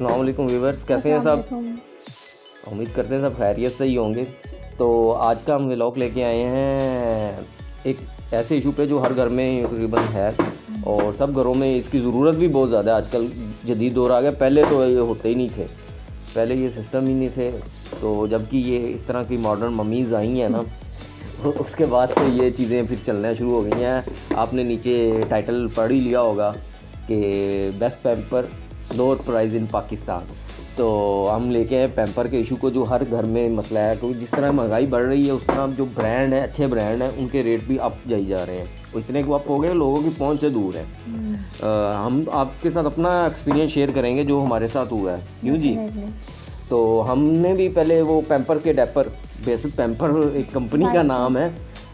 अस्सलाम वालेकुम व्यूअर्स, कैसे हैं सब। उम्मीद करते हैं सब खैरियत से ही होंगे। तो आज का हम व्लॉग लेके आए हैं एक ऐसे इशू पे जो हर घर में तकरीबन है और सब घरों में इसकी ज़रूरत भी बहुत ज़्यादा है। आजकल जदीद दौर आ गया, पहले तो ये होते ही नहीं थे, पहले ये सिस्टम ही नहीं थे। तो जबकि ये इस तरह की मॉडर्न मम्मीज़ आई हैं ना, तो उसके बाद से ये चीज़ें फिर चलना शुरू हो गई हैं। आपने नीचे टाइटल पढ़ ही लिया होगा कि best pamper lower price in Pakistan. तो हम लेके आए पैम्पर के इशू को, जो हर घर में मसला है, क्योंकि जिस तरह महंगाई बढ़ रही है उस तरह जो ब्रांड है, अच्छे ब्रांड हैं, उनके रेट भी अप जाई जा रहे हैं। वो इतने को अप हो गए, लोगों की पहुंच से दूर है। हम आपके साथ अपना एक्सपीरियंस शेयर करेंगे जो हमारे साथ हुआ है। क्यों जी? तो हमने भी पहले वो पैम्पर के डायपर, बेसिक पैम्पर एक कंपनी का नाम है,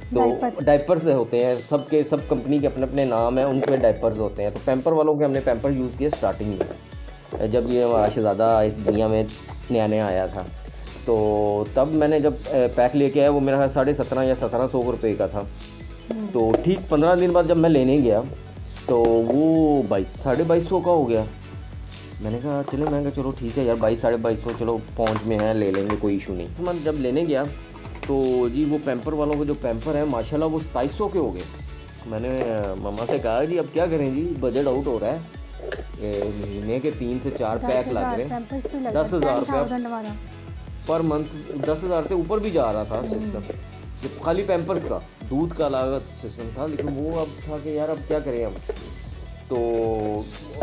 तो डायपर्स होते हैं, सब कंपनी के अपने अपने नाम हैं, उन पे डायपर्स होते हैं। तो पैम्पर वालों के हमने पैम्पर यूज़ किए स्टार्टिंग में, जब ये हमारा शहज़ादा इस दुनिया में नया नया आया था। तो तब मैंने जब पैक लेके आया, वो मेरा 17.5 या 1700 रुपये का था। तो ठीक 15 दिन बाद जब मैं लेने गया तो वो 2200 का हो गया। मैंने कहा चलो, मैं कहा चलो ठीक है यार, 2200 चलो पहुंच में है, ले लेंगे, कोई इशू नहीं। तो मैं जब लेने गया तो जी वो पैम्पर वालों के जो पैम्पर है माशाल्लाह वो 2700 के हो गए। मैंने मम्मा से कहा जी अब क्या करें जी, बजट आउट हो रहा है, महीने के 3 से 4 पैक लग रहे हैं, 10,000 रुपया पर मंथ, 10,000 से ऊपर भी जा रहा था सिस्टम, जो खाली पैम्पर्स का, दूध का लागत सिस्टम था। लेकिन वो अब था कि यार अब क्या करें हम। तो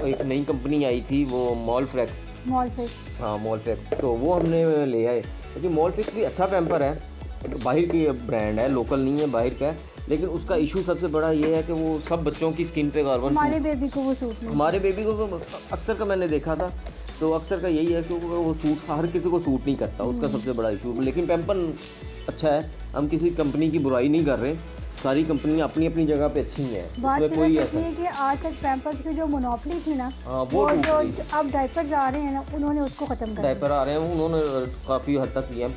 एक नई कंपनी आई थी, वो मॉलफ्लेक्स, हाँ मॉलफ्लेक्स, तो वो हमने ले आए। क्योंकि मॉलफ्लेक्स भी अच्छा पैम्पर है, बाहर की ब्रांड है, लोकल नहीं है, बाहर का है। लेकिन उसका इशू सबसे बड़ा ये है कि वो सब बच्चों की स्किन पे कार्बन, हमारे बेबी को वो सूट नहीं, हमारे बेबी को तो अक्सर का मैंने देखा था, तो अक्सर का यही है कि वो सूट हर किसी को सूट नहीं करता, उसका सबसे बड़ा इशू। लेकिन पैम्पर अच्छा है, हम किसी कंपनी की बुराई नहीं कर रहे, सारी कंपनियां अपनी अपनी जगह पे अच्छी हैं, उसमें कोई ऐसा है कि आज तक पैम्पर्स की जो मोनोपोली थी ना, वो जो अब डायपर आ रहे हैं ना, उन्होंने उसको ख़त्म कर दिया। डायपर आ रहे हैं, उन्होंने काफ़ी हद तक किया।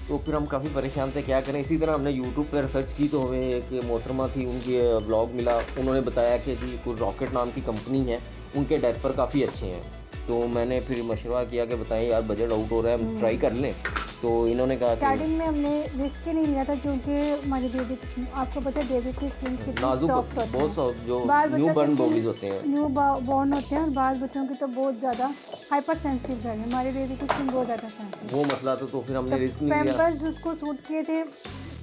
तो फिर हम काफ़ी परेशान थे, क्या करें। इसी तरह हमने यूट्यूब पर रिसर्च की, तो हमें एक मोहतरमा थी, उनकी ब्लॉग मिला, उन्होंने बताया कि जी कोई रॉकेट नाम की कंपनी है, उनके डायपर काफ़ी अच्छे हैं। तो मैंने फिर मशवरा किया कि बताएं यार बजट आउट हो रहा है, हम ट्राई कर लें। तो इन्होंने कहा स्टार्टिंग में हमने रिस्क ही नहीं लिया था, क्योंकि हमारी बेबी, आपको पता है बेबी की स्किन नाजुक, बहुत जो न्यू बॉर्न बेबीज होते हैं, न्यू बॉर्न होते हैं, और बाल बच्चों की तो बहुत ज़्यादा हाइपर सेंसिटिव है। हमारे बेबी की स्किन बहुत ज़्यादा सेंसिटिव, वो मसला था। तो फिर हमने रिस्क नहीं लिया। पैम्पर्स उसको सूट किए थे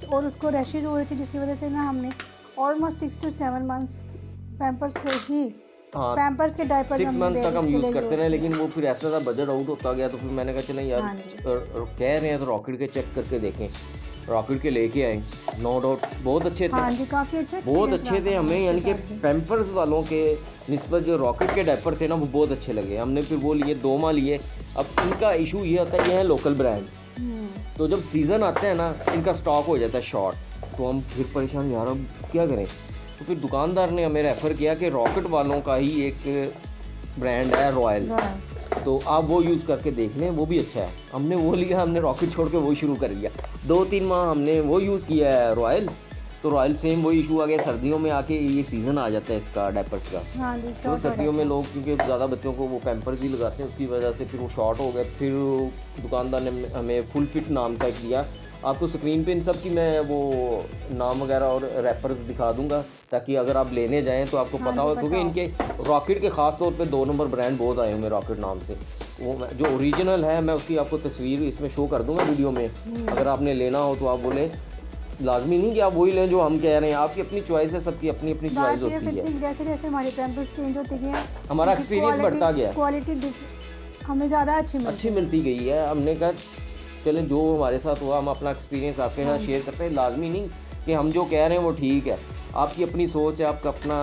और उसको रैशेज हो रहे थे, जिसकी वजह से ना हमने ऑलमोस्ट 6 to 7 मंथ्स पैम्पर्स को ही, पैम्पर्स के डायपर 6 मंथ तक हम यूज़ करते रहे। लेकिन वो फिर ऐसा था, बजट आउट होता गया। तो फिर मैंने कहा चलें यार, कह रहे हैं तो रॉकेट के चेक करके देखें। रॉकेट के लेके आए, नो डाउट बहुत अच्छे थे, हाँ जी, काफ़ी अच्छे, बहुत अच्छे थे हमें, यानी कि पैम्पर्स वालों के निस्बत जो रॉकेट के डायपर थे ना, वो बहुत अच्छे लगे। हमने फिर वो लिए, 2 माह लिए। अब इनका इशू ये होता है, ये है लोकल ब्रांड, तो जब सीज़न आता है ना, इनका स्टॉक हो जाता है शॉर्ट। तो हम फिर परेशान, यार अब क्या करें। तो फिर दुकानदार ने हमें रेफ़र किया कि रॉकेट वालों का ही एक ब्रांड है रॉयल, तो आप वो यूज़ करके देख लें, वो भी अच्छा है। हमने वो लिया, हमने रॉकेट छोड़ के वो शुरू कर लिया। 2-3 माह हमने वो यूज़ किया है रॉयल। तो रॉयल सेम वही इशू आ गया, सर्दियों में आके ये सीज़न आ जाता है इसका डायपर्स का। तो सर्दियों में लोग क्योंकि ज़्यादा बच्चों को वो पैम्पर्स ही लगाते हैं, उसकी वजह से फिर वो शॉर्ट हो गए। फिर दुकानदार ने हमें फुल फिट नाम का दिया। आपको स्क्रीन पे इन सब की मैं वो नाम वगैरह और रैपर्स दिखा दूंगा, ताकि अगर आप लेने जाएं तो आपको पता हो। क्योंकि इनके रॉकेट के ख़ास तौर पे 2 नंबर ब्रांड बहुत आए होंगे रॉकेट नाम से। वो जो ओरिजिनल है, मैं उसकी आपको तस्वीर इसमें शो कर दूंगा वीडियो में। अगर आपने लेना हो तो आप बोलें, लाजमी नहीं कि आप वही लें जो हम कह रहे हैं, आपकी अपनी चॉइस है, सबकी अपनी अपनी चॉइस होती है। जैसे जैसे हमारे पैम्पर्स चेंज होते गए, हमारा एक्सपीरियंस बढ़ता गया, क्वालिटी हमें ज़्यादा अच्छी मिलती गई है। हमने कहा चलें, जो हमारे साथ हुआ हम अपना एक्सपीरियंस आपके साथ शेयर करते हैं। लाजमी नहीं कि हम जो कह रहे हैं वो ठीक है, आपकी अपनी सोच है, आपका अपना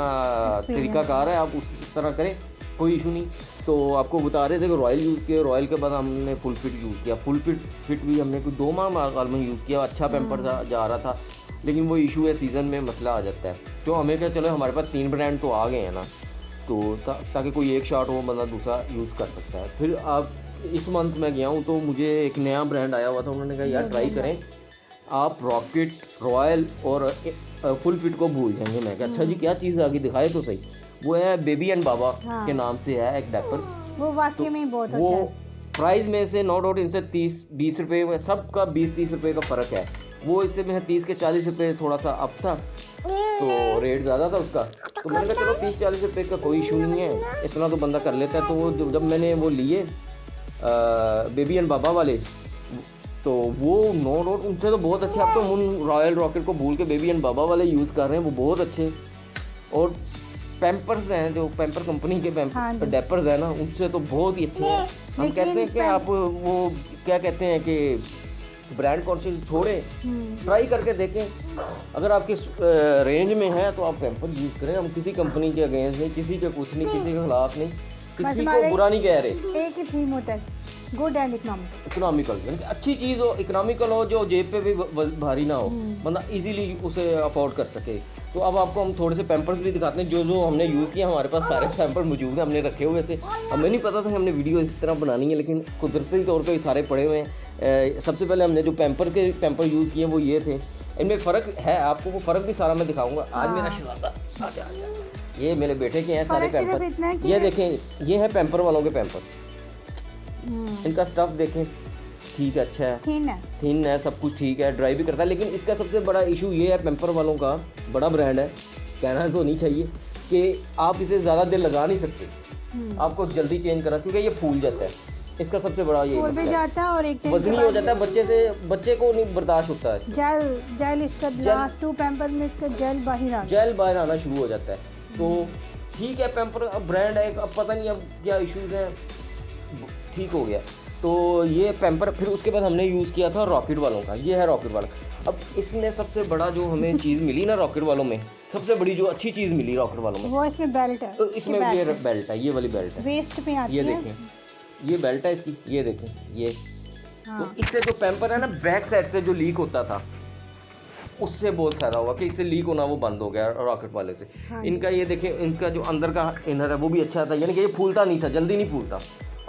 तरीक़ाकार है, आप उस तरह करें, कोई इशू नहीं। तो आपको बता रहे थे कि रॉयल यूज़ किया, रॉयल के बाद हमने फुल फिट यूज़ किया। फुल फिट भी हमने कोई 2 माह गालमन यूज़ किया, अच्छा पैम्पर जा रहा था। लेकिन वो इशू है, सीज़न में मसला आ जाता है। तो हमें क्या, चलो हमारे पास 3 ब्रांड तो आ गए हैं ना, तो ताकि कोई एक शॉट हो, बंदा दूसरा यूज़ कर सकता है। फिर आप इस मंथ में गया हूँ तो मुझे एक नया ब्रांड आया हुआ था, उन्होंने कहा यार ट्राई करें, आप रॉकेट, रॉयल और फुल फिट को भूल जाएंगे। मैं कहा अच्छा जी क्या चीज़ आगे दिखाए तो सही। वो है बेबी एंड बाबा के नाम से है एक डायपर। वो वाकई में बहुत अच्छा वो है। प्राइस में से नो डाउट इनसे 30-20 रुपये में सबका 20-30 रुपये का फ़र्क है। वो इससे में 30 के 40 रुपये थोड़ा सा अप था, तो रेट ज़्यादा था उसका, तो मैंने कहा चलो 30-40 रुपये का कोई इशू नहीं है, इतना तो बंदा कर लेता है। तो वो जब मैंने वो लिए बेबी एंड बाबा वाले, तो वो नो डाउट उनसे तो बहुत अच्छे। आप तो उन रॉयल रॉकेट को भूल के बेबी एंड बाबा वाले यूज़ कर रहे हैं, वो बहुत अच्छे। और पैम्पर्स हैं जो पैम्पर कंपनी के पैम्पर डायपर्स हैं ना, उनसे तो बहुत ही अच्छे हैं। हम कहते हैं कि आप वो क्या कहते हैं कि ब्रांड कॉन्शियस छोड़ें, ट्राई करके देखें। अगर आपके रेंज में है तो आप पैम्पर यूज़ करें। हम किसी कंपनी के अगेंस्ट नहीं, किसी के कुछ नहीं, किसी के खिलाफ नहीं, किसी को बुरा नहीं कह रहे। एक ही थीम होता है, गुड एंड इकोनॉमिकल, यानी कि अच्छी चीज़ हो, इकोनॉमिकल हो, जो जेब पे भी भारी ना हो, बंदा इजीली उसे अफोर्ड कर सके। तो अब आपको हम थोड़े से पैम्पर्स भी दिखाते हैं जो हमने यूज़ किया। हमारे पास सारे सैंपल मौजूद हैं, हमने रखे हुए थे। हमें नहीं पता था कि हमने वीडियो इस तरह बनानी है, लेकिन कुदरती तौर पे सारे पड़े हुए हैं। सबसे पहले हमने जो पैम्पर यूज़ किए वो ये थे। इनमें फ़र्क है, आपको वो फ़र्क भी सारा मैं दिखाऊंगा। आज मेरा शहज़ादा आजा, ये मेरे बेटे के हैं सारे पैम्पर। ये देखें, ये है पैम्पर वालों के पैम्पर। इनका स्टफ़ देखें, ठीक है, अच्छा है, थिन है, सब कुछ ठीक है, ड्राई भी करता है। लेकिन इसका सबसे बड़ा इशू ये है, पैम्पर वालों का बड़ा ब्रांड है, कहना तो नहीं चाहिए, कि आप इसे ज़्यादा देर लगा नहीं सकते, आपको जल्दी चेंज करना, क्योंकि ये फूल जाता है। इसका सबसे बड़ा ये जाता है और एक वजनी हो जाता है, बच्चे को नहीं बर्दाश्त होता है। जेल इसका लास्ट 2 पैम्पर में इसका जेल बाहर आना शुरू हो जाता है। तो ठीक है, पैम्पर ब्रांड है, अब पता नहीं अब क्या इश्यूज़ हैं, ठीक हो गया। तो ये पैम्पर, फिर उसके बाद हमने यूज़ किया था रॉकेट वालों का। ये है रॉकेट वाला। अब इसमें सबसे बड़ा जो हमें चीज़ मिली ना रॉकेट वालों में, सबसे बड़ी जो अच्छी चीज़ मिली रॉकेट वालों में, वो इसमें बेल्ट है। तो इसमें ये बेल्ट है, ये वाली बेल्ट है, वेस्ट पे आती है। ये देखें, ये बेल्ट है इसकी, ये देखें ये। तो इससे जो पैम्पर है ना, बैक साइड से जो लीक होता था, उससे बहुत फ़ायदा हुआ कि इससे लीक होना वो बंद हो गया रॉकेट वाले से। इनका ये देखें, इनका जो अंदर का इनर है वो भी अच्छा था, यानी कि ये फूलता नहीं था, जल्दी नहीं फूलता।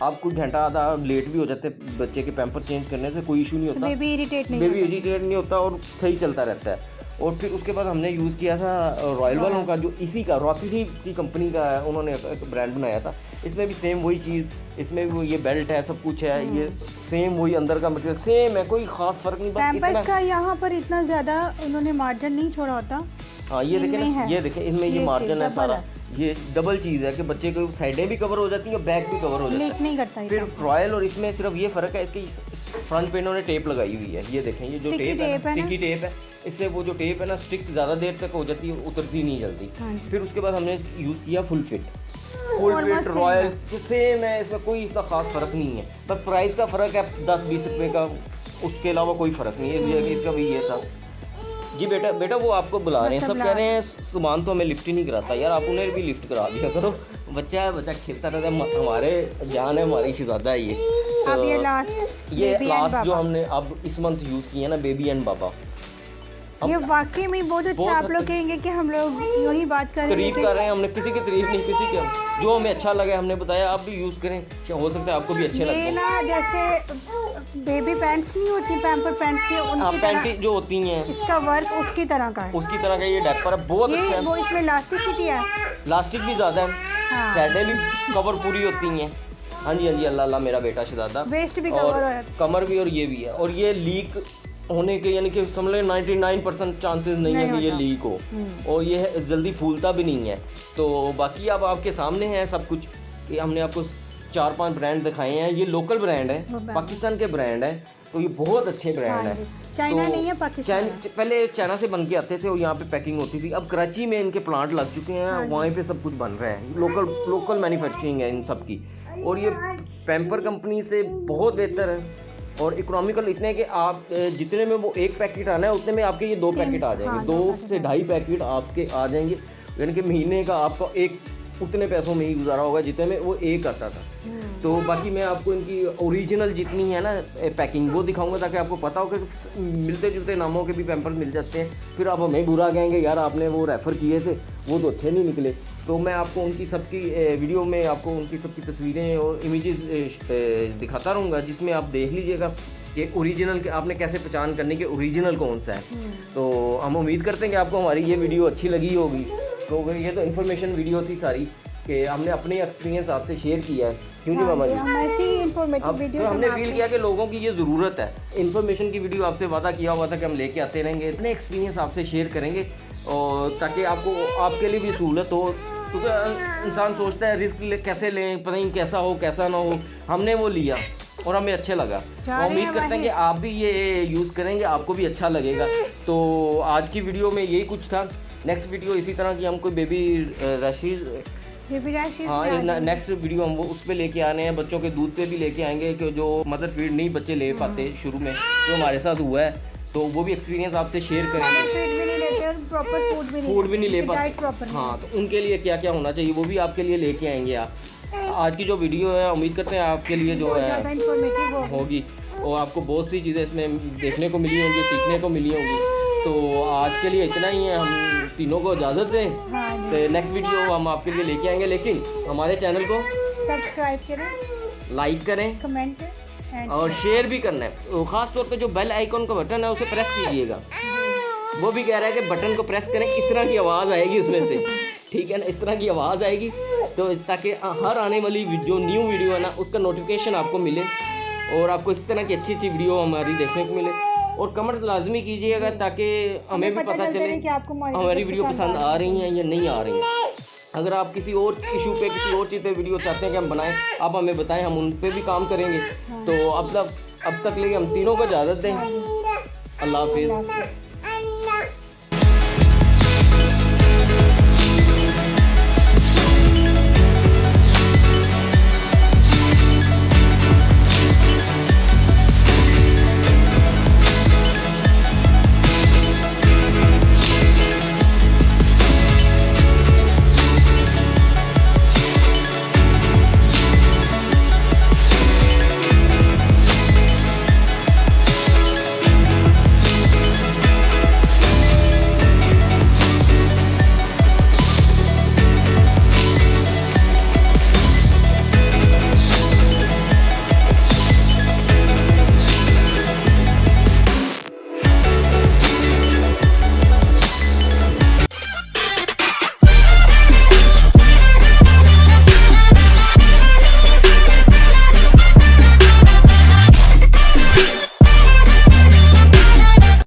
आप कुछ घंटा आधा लेट भी हो जाते बच्चे के पैम्पर चेंज करने से, कोई इशू नहीं होता, बेबी इरिटेट नहीं होता और सही चलता रहता है। और फिर उसके बाद हमने यूज़ किया था रॉयल वालों का, जो इसी का रॉकेट ही की कंपनी का है, उन्होंने एक ब्रांड बनाया था। इसमें भी सेम वही चीज़, इसमें भी ये बेल्ट है, सब कुछ है, ये सेम वही अंदर का मटेरियल सेम है, कोई खास फर्क नहीं। पैम्पर्स का यहाँ पर इतना ज़्यादा उन्होंने मार्जिन नहीं छोड़ा होता। हाँ, ये देखें ना, ये देखें, इसमें ये मार्जिन है सारा, ये डबल चीज़ है कि बच्चे को साइडें भी कवर हो जाती हैं, बैक भी कवर हो जाता है, नहीं करता। फिर रॉयल और इसमें सिर्फ ये फ़र्क है, इसकी फ्रंट पे इन्होंने टेप लगाई हुई है। ये देखें, ये जो टेप है, स्टिकी टेप है, इससे वो जो टेप है ना, स्टिक ज़्यादा देर तक हो जाती है, उतरती नहीं जल्दी। फिर उसके बाद हमने यूज़ किया फुल फिट रॉयल, सेम है, इसमें कोई इसका खास फ़र्क नहीं है, बस प्राइस का फ़र्क है 10-20 रुपये का, उसके अलावा कोई फ़र्क नहीं है। इसका भी ये था जी। बेटा वो आपको बुला रहे हैं, सब कह रहे हैं सामान तो हमें लिफ्ट ही नहीं कराता। यार आप उन्हें भी लिफ्ट करा दिया करो, बच्चा खेलता रहता है, हमारे जान है, हमारी शहज़ादा है ये। तो अब ये लास्ट जो हमने अब इस मंथ यूज़ किया ना, बेबी एंड बाबा, ये वाकई में बहुत अच्छा। आप लोग कहेंगे कि हम लोग यही बात कर रहे हैं, तारीफ कर रहे हैं, हमने किसी की तारीफ नहीं, किसी के जो हमें अच्छा लगा हमने बताया। आप भी यूज़ करें, हो सकता है आपको भी अच्छे लगते हैं। ना जैसे बेबी पैंट्स नहीं होती, पैम्पर पैंट्स से उनकी पैंट जो होती हैं, इसका वर्क उसकी तरह का है, उसकी तरह का ये डायपर है, बहुत अच्छा है। वो इसमें इलास्टिसिटी है, इलास्टिक भी ज़्यादा है, साइडें भी कवर पूरी होती हैं। हाँ जी, अल्लाह मेरा बेटा शहज़ादा, वेस्ट भी कवर है, कमर भी, और ये भी है। और ये लीक होने के, यानी कि समझ लें 99% चांसेस नहीं है कि ये लीक हो, और ये जल्दी फूलता भी नहीं है। तो बाकी अब आपके सामने है सब कुछ, कि हमने आपको 4-5 ब्रांड दिखाए हैं। ये लोकल ब्रांड है, पाकिस्तान के ब्रांड है, तो ये बहुत अच्छे ब्रांड है। चाइना नहीं है, पाकिस्तान। पहले चाइना से बन के आते थे और यहाँ पे पैकिंग होती थी। अब कराची में इनके प्लांट लग चुके हैं, वहाँ पे सब कुछ बन रहा है, लोकल मैन्युफैक्चरिंग है इन सब की। और ये पैम्पर कंपनी से बहुत बेहतर है और इकोनॉमिकल इतने कि आप जितने में वो एक पैकेट आना है, उतने में आपके ये 2 पैकेट आ जाएंगे, 2 से 2.5 पैकेट आपके आ जाएंगे, यानी कि महीने का आपका एक उतने पैसों में ही गुजारा होगा जितने में वो एक आता था। तो बाकी मैं आपको इनकी ओरिजिनल जितनी है ना पैकिंग वो दिखाऊंगा, ताकि आपको पता हो कि मिलते जुलते नामों के भी पैम्पर मिल जाते हैं। फिर आप हमें बुरा कहेंगे, यार आपने वो रेफ़र किए थे, वो तो अच्छे नहीं निकले। तो मैं आपको उनकी सबकी वीडियो में आपको उनकी सबकी तस्वीरें और इमेजेस दिखाता रहूँगा, जिसमें आप देख लीजिएगा कि ओरिजिनल के आपने कैसे पहचान करनी कि ओरिजिनल कौन सा है। तो हम उम्मीद करते हैं कि आपको हमारी ये वीडियो अच्छी लगी होगी। तो ये तो इन्फॉर्मेशन वीडियो थी सारी कि हमने अपने एक्सपीरियंस आपसे शेयर किया है, क्योंकि मामा जी हमने फील किया कि लोगों की ये ज़रूरत है। इन्फॉर्मेशन की वीडियो आपसे वादा किया हुआ था कि हम लेके आते रहेंगे, अपने एक्सपीरियंस आपसे शेयर करेंगे और ताकि आपको आपके लिए भी सहूलत हो। क्योंकि इंसान सोचता है रिस्क कैसे लें, पता नहीं कैसा हो कैसा ना हो, हमने वो लिया और हमें अच्छा लगा। तो उम्मीद करते हैं कि आप भी ये यूज़ करेंगे, आपको भी अच्छा लगेगा। तो आज की वीडियो में यही कुछ था। नेक्स्ट वीडियो इसी तरह की हम कोई बेबी रैशेज हाँ नेक्स्ट वीडियो हम वो उस पर लेके आने हैं। बच्चों के दूध पे भी लेके आएंगे कि जो मदर फीड नहीं बच्चे ले पाते शुरू में, जो हमारे साथ हुआ है, तो वो भी एक्सपीरियंस आपसे शेयर करेंगे। प्रॉपर फूड भी नहीं ले पाते, हाँ, तो उनके लिए क्या क्या होना चाहिए वो भी आपके लिए लेके आएंगे। आप आज की जो वीडियो है उम्मीद करते हैं आपके लिए जो है होगी और आपको बहुत सी चीज़ें इसमें देखने को मिली होंगी, सीखने को मिली होंगी। तो आज के लिए इतना ही है, हम तीनों को इजाज़त दें। तो नेक्स्ट वीडियो हम आपके लिए लेके आएंगे, लेकिन हमारे चैनल को सब्सक्राइब करें, लाइक करें, कमेंट और शेयर भी करना है। तो ख़ास तौर पे जो बेल आइकन का बटन है उसे प्रेस कीजिएगा। वो भी कह रहा है कि बटन को प्रेस करें, इस तरह की आवाज़ आएगी उसमें से, ठीक है ना, इस तरह की आवाज़ आएगी। तो ताकि हर आने वाली जो न्यू वीडियो है ना उसका नोटिफिकेशन आपको मिले और आपको इस तरह की अच्छी अच्छी वीडियो हमारी देखने को मिले। और कमेंट लाजमी कीजिएगा ताकि हमें भी पता चले कि आपको हमारी वीडियो पसंद आ रही हैं या नहीं आ रही हैं। अगर आप किसी और इशू पे किसी और चीज़ पे वीडियो चाहते हैं कि हम बनाएं, आप हमें बताएं, हम उन पे भी काम करेंगे। तो अब तक लेके हम तीनों को इजाज़त दें। अल्लाह हाफिज़।